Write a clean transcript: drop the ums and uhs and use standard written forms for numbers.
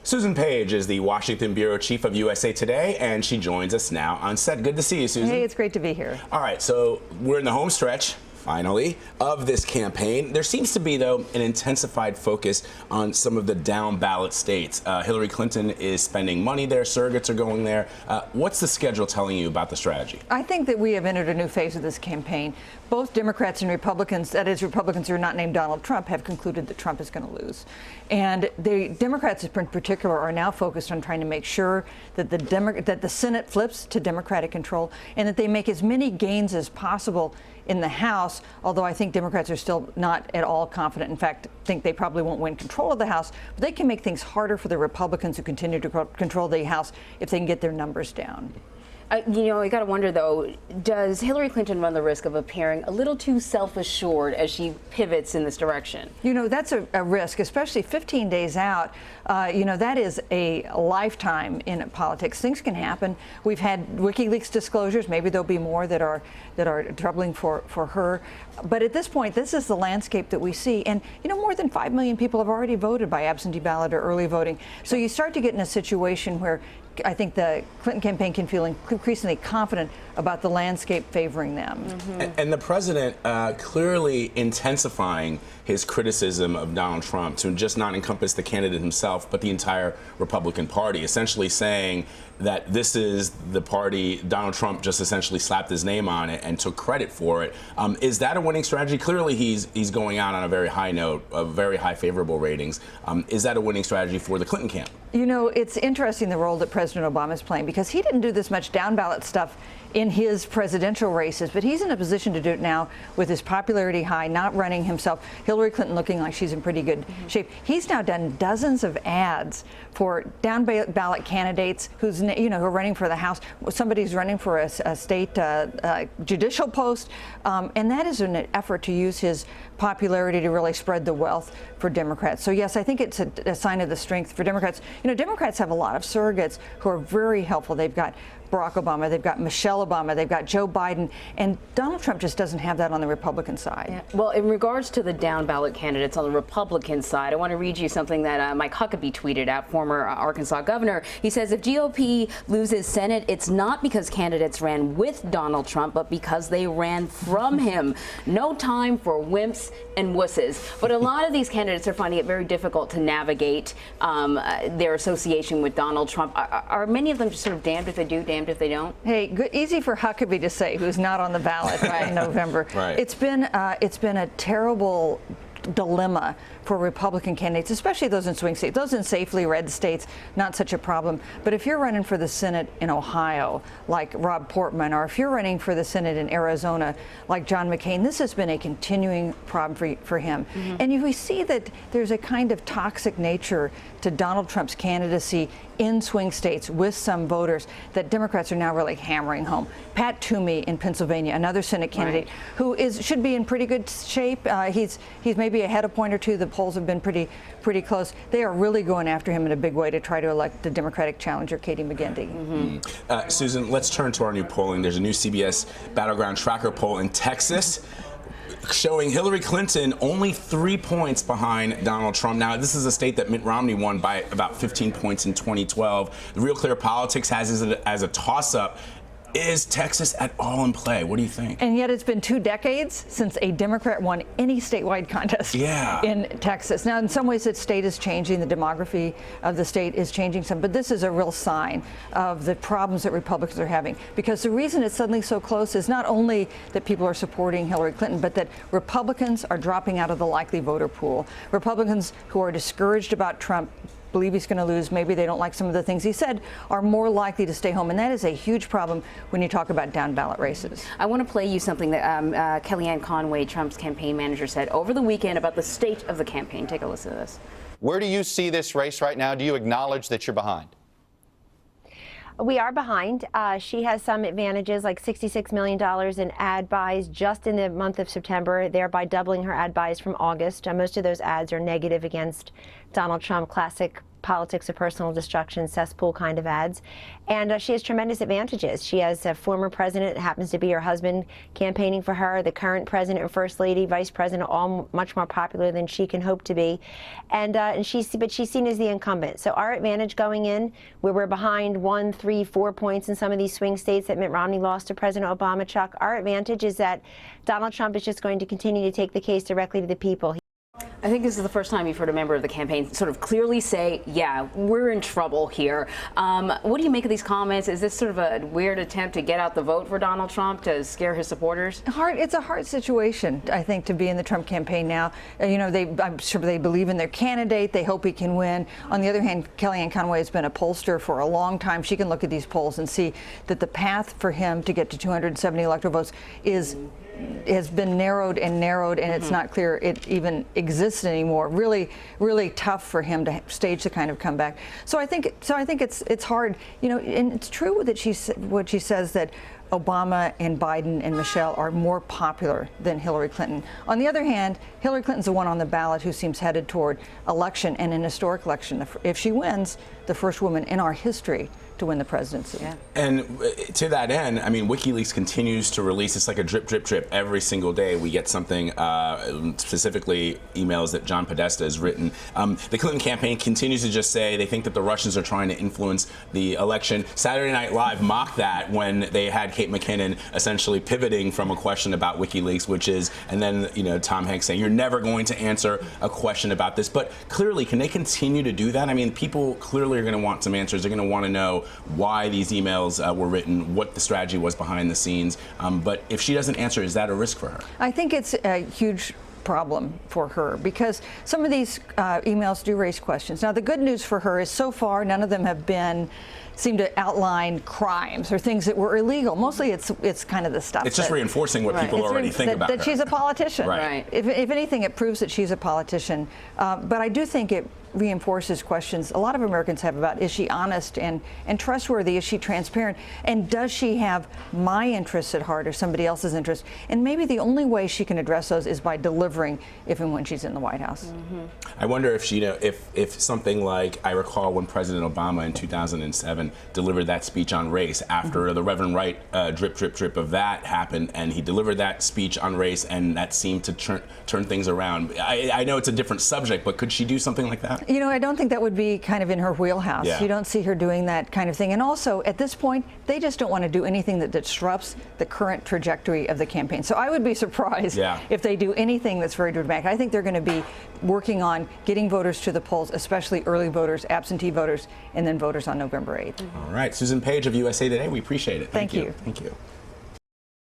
Susan Page is the Washington Bureau Chief of USA Today, and she joins us now on set. Good to see you, Susan. Hey, it's great to be here. All right, so we're in the home stretch, finally, of this campaign. There seems to be, though, an intensified focus on some of the down-ballot states. Hillary Clinton is spending money there. Surrogates are going there. What's the schedule telling you about the strategy? I think that we have entered a new phase of this campaign. Both Democrats and Republicans, that is, Republicans who are not named Donald Trump, have concluded that Trump is going to lose. And the Democrats in particular are now focused on trying to make sure that the Senate flips to Democratic control and that they make as many gains as possible in the House, although I think Democrats are still not at all confident. In fact, think they probably won't win control of the House, but they can make things harder for the Republicans who continue to control the House if they can get their numbers down. You know, you got to wonder, though, does Hillary Clinton run the risk of appearing a little too self-assured as she pivots in this direction? You know, that's a risk, especially 15 days out. You know, that is a lifetime in politics. Things can happen. We've had WikiLeaks disclosures. Maybe there'll be more that are troubling for her. But at this point, this is the landscape that we see. And, you know, more than 5 million people have already voted by absentee ballot or early voting. So you start to get in a situation where I think the Clinton campaign can feel increasingly confident about the landscape favoring them. And the president clearly intensifying his criticism of Donald Trump to just not encompass the candidate himself, but the entire Republican Party, essentially saying that this is the party Donald Trump just essentially slapped his name on it and took credit for it. Is that a winning strategy? Clearly, he's going out on a very high note, of very high favorable ratings. Is that a winning strategy for the Clinton camp? You know, it's interesting the role that President Obama is playing, because he didn't do this much down-ballot stuff in his presidential races, but he's in a position to do it now with his popularity high, not running himself. Hillary Clinton looking like she's in pretty good shape. He's now done dozens of ads for down-ballot candidates who are running for the House. Somebody's running for a state judicial post, and that is an effort to use his popularity to really spread the wealth for Democrats. So yes, I think it's a sign of the strength for Democrats. You know, Democrats have a lot of surrogates who are very helpful. They've got Barack Obama, they've got Michelle Obama, they've got Joe Biden, and Donald Trump just doesn't have that on the Republican side. Yeah. Well, in regards to the down-ballot candidates on the Republican side, I want to read you something that Mike Huckabee tweeted out, former Arkansas governor. He says, if GOP loses Senate, it's not because candidates ran with Donald Trump, but because they ran from him. No time for wimps and wusses. But a lot of these candidates are finding it very difficult to navigate their association with Donald Trump. Are many of them just sort of damned if they do, damned if they don't? Hey, good, easy for Huckabee to say, who's not on the ballot in November. Right. It's been a terrible dilemma for Republican candidates, especially those in swing states. Those in safely red states, not such a problem. But if you're running for the Senate in Ohio, like Rob Portman, or if you're running for the Senate in Arizona, like John McCain, this has been a continuing problem for him. And we see that there's a kind of toxic nature to Donald Trump's candidacy in swing states with some voters that Democrats are now really hammering home. Pat Toomey in Pennsylvania, another Senate candidate who should be in pretty good shape. He's maybe ahead a point or two. The polls have been pretty close. They are really going after him in a big way to try to elect the Democratic challenger, Katie McGinty. Susan, let's turn to our new polling. There's a new CBS Battleground Tracker poll in Texas showing Hillary Clinton only 3 points behind Donald Trump. Now, this is a state that Mitt Romney won by about 15 points in 2012. The Real Clear Politics has it as a toss-up. Is Texas at all in play? What do you think? And yet it's been 2 decades since a Democrat won any statewide contest in Texas. Now, in some ways, the state is changing. The demography of the state is changing some. But this is a real sign of the problems that Republicans are having. Because the reason it's suddenly so close is not only that people are supporting Hillary Clinton, but that Republicans are dropping out of the likely voter pool. Republicans who are discouraged about Trump, believe he's going to lose, maybe they don't like some of the things he said, are more likely to stay home. And that is a huge problem when you talk about down-ballot races. I want to play you something that Kellyanne Conway, Trump's campaign manager, said over the weekend about the state of the campaign. Take a listen to this. Where do you see this race right now? Do you acknowledge that you're behind? We are behind. She has some advantages, like $66 million in ad buys just in the month of September, thereby doubling her ad buys from August. Most of those ads are negative against Donald Trump, classic politics of personal destruction, cesspool kind of ads. And she has tremendous advantages. She has a former president, happens to be her husband, campaigning for her, the current president and first lady, vice president, all much more popular than she can hope to be. But she's seen as the incumbent. So our advantage going in, where we're behind 1, 3, 4 points in some of these swing states that Mitt Romney lost to President Obama, Chuck, our advantage is that Donald Trump is just going to continue to take the case directly to the people. I think this is the first time you've heard a member of the campaign sort of clearly say, yeah, we're in trouble here. What do you make of these comments? Is this sort of a weird attempt to get out the vote for Donald Trump, to scare his supporters? It's a hard situation, I think, to be in the Trump campaign now. I'm sure they believe in their candidate. They hope he can win. On the other hand, Kellyanne Conway has been a pollster for a long time. She can look at these polls and see that the path for him to get to 270 electoral votes has been narrowed, and it's not clear it even exists anymore. Really, really tough for him to stage the kind of comeback. So I think it's hard, and it's true that what she says, that Obama and Biden and Michelle are more popular than Hillary Clinton. On the other hand, Hillary Clinton's the one on the ballot who seems headed toward election, and an historic election. If she wins, the first woman in our history to win the presidency. Yeah. And to that end, I mean, WikiLeaks continues to release. It's like a drip, drip, drip. Every single day we get something, specifically emails that John Podesta has written. The Clinton campaign continues to just say they think that the Russians are trying to influence the election. Saturday Night Live mocked that when they had Kate McKinnon essentially pivoting from a question about WikiLeaks, which is, and then, Tom Hanks saying, you're never going to answer a question about this. But clearly, can they continue to do that? I mean, people clearly are going to want some answers. They're going to want to know why these emails were written, what the strategy was behind the scenes. But if she doesn't answer, is that a risk for her? I think it's a huge problem for her, because some of these emails do raise questions. Now, the good news for her is so far none of them seem to outline crimes or things that were illegal. Mostly it's kind of the stuff. It's just reinforcing what people already think about her. That she's a politician. Right. If anything, it proves that she's a politician. But I do think it reinforces questions a lot of Americans have about, is she honest and trustworthy? Is she transparent? And does she have my interests at heart or somebody else's interests? And maybe the only way she can address those is by delivering if and when she's in the White House. Mm-hmm. I wonder if she, if something like, I recall when President Obama in 2007 delivered that speech on race after the Reverend Wright drip, drip, drip of that happened, and he delivered that speech on race, and that seemed to turn things around. I know it's a different subject, but could she do something like that? I don't think that would be kind of in her wheelhouse. Yeah. You don't see her doing that kind of thing. And also, at this point, they just don't want to do anything that disrupts the current trajectory of the campaign. So I would be surprised if they do anything that's very dramatic. I think they're going to be working on getting voters to the polls, especially early voters, absentee voters, and then voters on November 8th. All right. Susan Page of USA Today, we appreciate it. Thank you. Thank you.